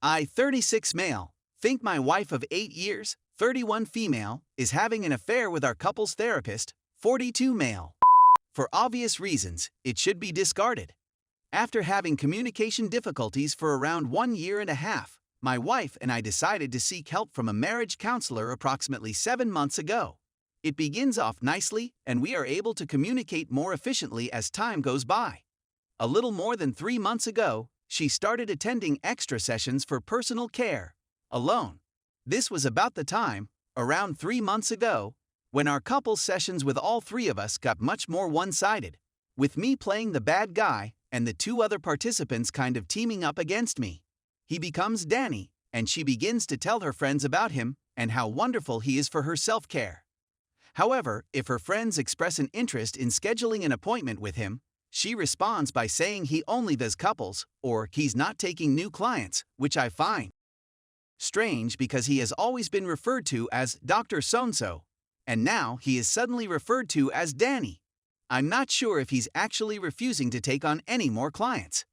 I, 36 male, think my wife of 8 years, 31 female, is having an affair with our couple's therapist, 42 male. For obvious reasons, it should be discarded. After having communication difficulties for around 1 year and a half, my wife and I decided to seek help from a marriage counselor approximately 7 months ago. It begins off nicely, and we are able to communicate more efficiently as time goes by. A little more than 3 months ago, she started attending extra sessions for personal care, alone. This was about the time, around 3 months ago, when our couple's sessions with all three of us got much more one-sided, with me playing the bad guy and the 2 other participants kind of teaming up against me. He becomes Danny, and she begins to tell her friends about him and how wonderful he is for her self-care. However, if her friends express an interest in scheduling an appointment with him, she responds by saying he only does couples, or he's not taking new clients, which I find strange because he has always been referred to as Dr. So-and-so, and now he is suddenly referred to as Danny. I'm not sure if he's actually refusing to take on any more clients.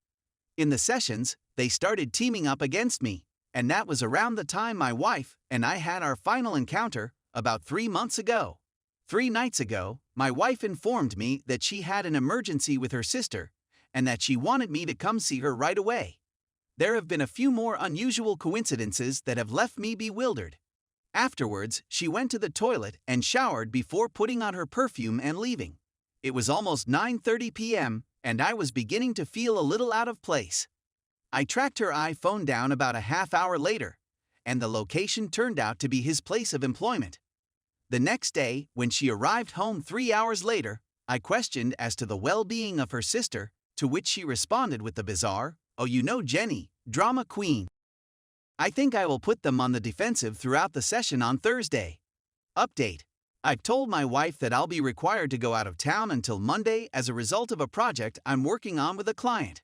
In the sessions, they started teaming up against me, and that was around the time my wife and I had our final encounter, about 3 months ago. 3 nights ago, my wife informed me that she had an emergency with her sister, and that she wanted me to come see her right away. There have been a few more unusual coincidences that have left me bewildered. Afterwards, she went to the toilet and showered before putting on her perfume and leaving. It was almost 9:30 p.m., and I was beginning to feel a little out of place. I tracked her iPhone down about a half hour later, and the location turned out to be his place of employment. The next day, when she arrived home 3 hours later, I questioned as to the well-being of her sister, to which she responded with the bizarre, "Oh, you know Jenny, drama queen." I think I will put them on the defensive throughout the session on Thursday. Update. I've told my wife that I'll be required to go out of town until Monday as a result of a project I'm working on with a client.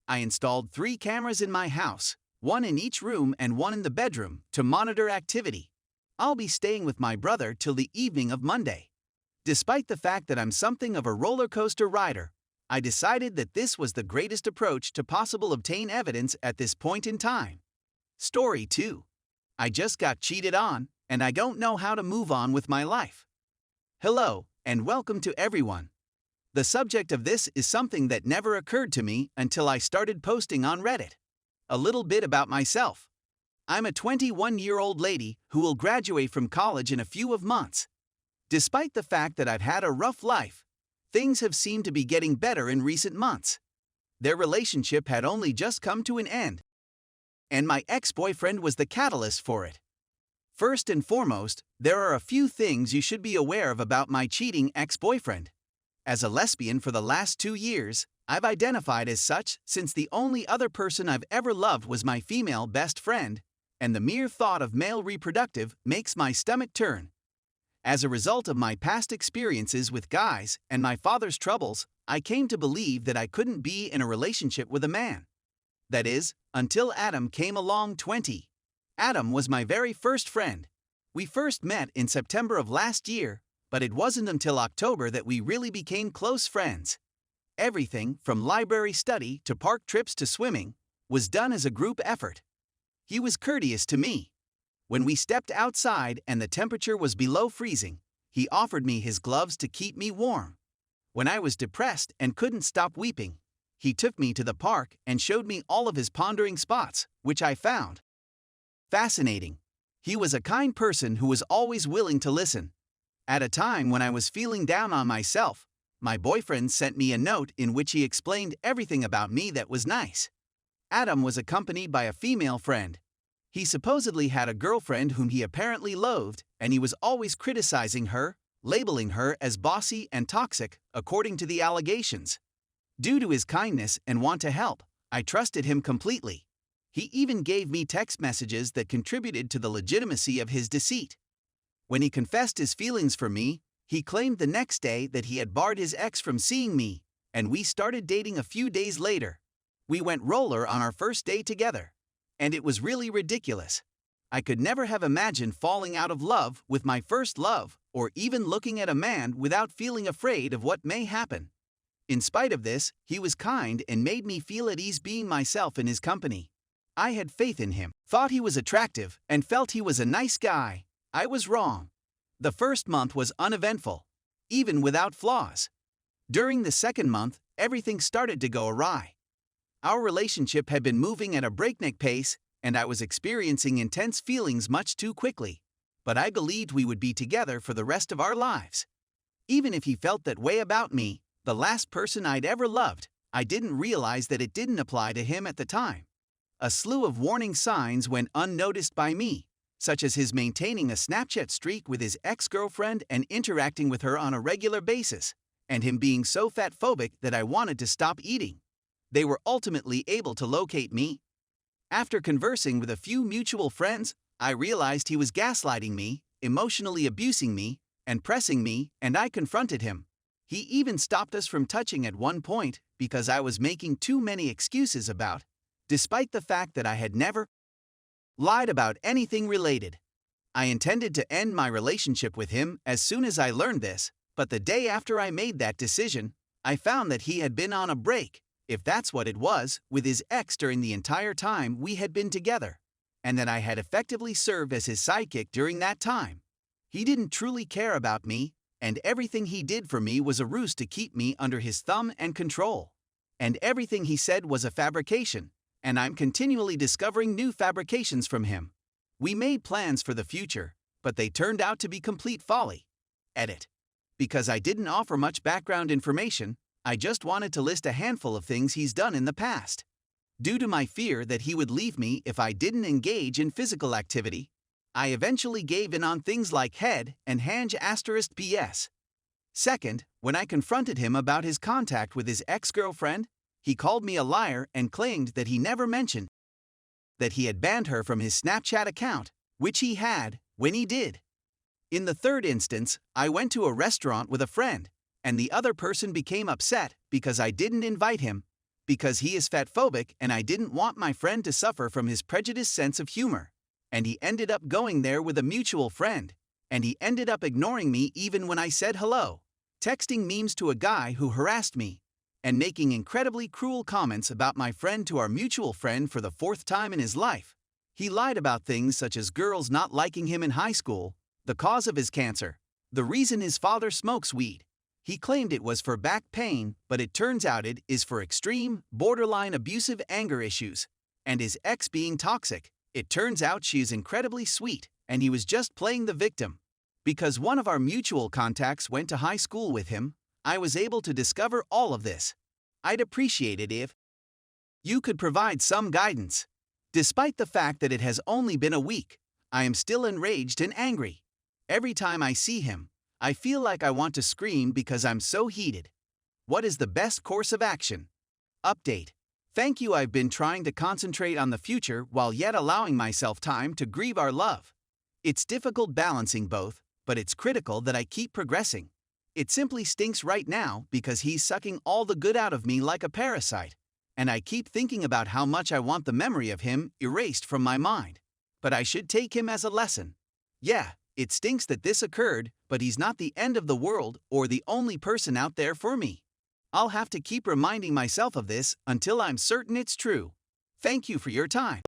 I installed 3 cameras in my house, 1 in each room and 1 in the bedroom, to monitor activity. I'll be staying with my brother till the evening of Monday. Despite the fact that I'm something of a roller coaster rider, I decided that this was the greatest approach to possible obtain evidence at this point in time. Story 2. I just got cheated on, and I don't know how to move on with my life. Hello, and welcome to everyone. The subject of this is something that never occurred to me until I started posting on Reddit. A little bit about myself. I'm a 21-year-old lady who will graduate from college in a few months. Despite the fact that I've had a rough life, things have seemed to be getting better in recent months. Their relationship had only just come to an end, and my ex-boyfriend was the catalyst for it. First and foremost, there are a few things you should be aware of about my cheating ex-boyfriend. As a lesbian for the last 2 years, I've identified as such since the only other person I've ever loved was my female best friend, and the mere thought of male reproductive makes my stomach turn. As a result of my past experiences with guys and my father's troubles, I came to believe that I couldn't be in a relationship with a man. That is, until Adam came along. Adam was my very first friend. We first met in September of last year, but it wasn't until October that we really became close friends. Everything, from library study to park trips to swimming, was done as a group effort. He was courteous to me. When we stepped outside and the temperature was below freezing, he offered me his gloves to keep me warm. When I was depressed and couldn't stop weeping, he took me to the park and showed me all of his pondering spots, which I found fascinating. He was a kind person who was always willing to listen. At a time when I was feeling down on myself, my boyfriend sent me a note in which he explained everything about me that was nice. Adam was accompanied by a female friend. He supposedly had a girlfriend whom he apparently loathed, and he was always criticizing her, labeling her as bossy and toxic, according to the allegations. Due to his kindness and want to help, I trusted him completely. He even gave me text messages that contributed to the legitimacy of his deceit. When he confessed his feelings for me, he claimed the next day that he had barred his ex from seeing me, and we started dating a few days later. We went roller on our first day together, and it was really ridiculous. I could never have imagined falling out of love with my first love, or even looking at a man without feeling afraid of what may happen. In spite of this, he was kind and made me feel at ease being myself in his company. I had faith in him, thought he was attractive, and felt he was a nice guy. I was wrong. The first month was uneventful, even without flaws. During the second month, everything started to go awry. Our relationship had been moving at a breakneck pace, and I was experiencing intense feelings much too quickly. But I believed we would be together for the rest of our lives. Even if he felt that way about me, the last person I'd ever loved, I didn't realize that it didn't apply to him at the time. A slew of warning signs went unnoticed by me, such as his maintaining a Snapchat streak with his ex-girlfriend and interacting with her on a regular basis, and him being so fatphobic that I wanted to stop eating. They were ultimately able to locate me. After conversing with a few mutual friends, I realized he was gaslighting me, emotionally abusing me, and pressing me, and I confronted him. He even stopped us from touching at one point because I was making too many excuses about, despite the fact that I had never lied about anything related. I intended to end my relationship with him as soon as I learned this, but the day after I made that decision, I found that he had been on a break, if that's what it was, with his ex during the entire time we had been together, and that I had effectively served as his sidekick during that time. He didn't truly care about me, and everything he did for me was a ruse to keep me under his thumb and control. And everything he said was a fabrication, and I'm continually discovering new fabrications from him. We made plans for the future, but they turned out to be complete folly. Edit. Because I didn't offer much background information, I just wanted to list a handful of things he's done in the past. Due to my fear that he would leave me if I didn't engage in physical activity, I eventually gave in on things like head and hand *BS. Second, when I confronted him about his contact with his ex-girlfriend, he called me a liar and claimed that he never mentioned that he had banned her from his Snapchat account, which he had, when he did. In the third instance, I went to a restaurant with a friend, and the other person became upset because I didn't invite him, because he is fatphobic and I didn't want my friend to suffer from his prejudiced sense of humor. And he ended up going there with a mutual friend, and he ended up ignoring me even when I said hello, texting memes to a guy who harassed me, and making incredibly cruel comments about my friend to our mutual friend for the fourth time in his life. He lied about things such as girls not liking him in high school, the cause of his cancer, the reason his father smokes weed. He claimed it was for back pain, but it turns out it is for extreme, borderline abusive anger issues, and his ex being toxic. It turns out she is incredibly sweet, and he was just playing the victim. Because one of our mutual contacts went to high school with him, I was able to discover all of this. I'd appreciate it if you could provide some guidance. Despite the fact that it has only been a week, I am still enraged and angry. Every time I see him, I feel like I want to scream because I'm so heated. What is the best course of action? Update. Thank you. I've been trying to concentrate on the future while yet allowing myself time to grieve our love. It's difficult balancing both, but it's critical that I keep progressing. It simply stinks right now because he's sucking all the good out of me like a parasite, and I keep thinking about how much I want the memory of him erased from my mind. But I should take him as a lesson. Yeah, it stinks that this occurred, but he's not the end of the world or the only person out there for me. I'll have to keep reminding myself of this until I'm certain it's true. Thank you for your time.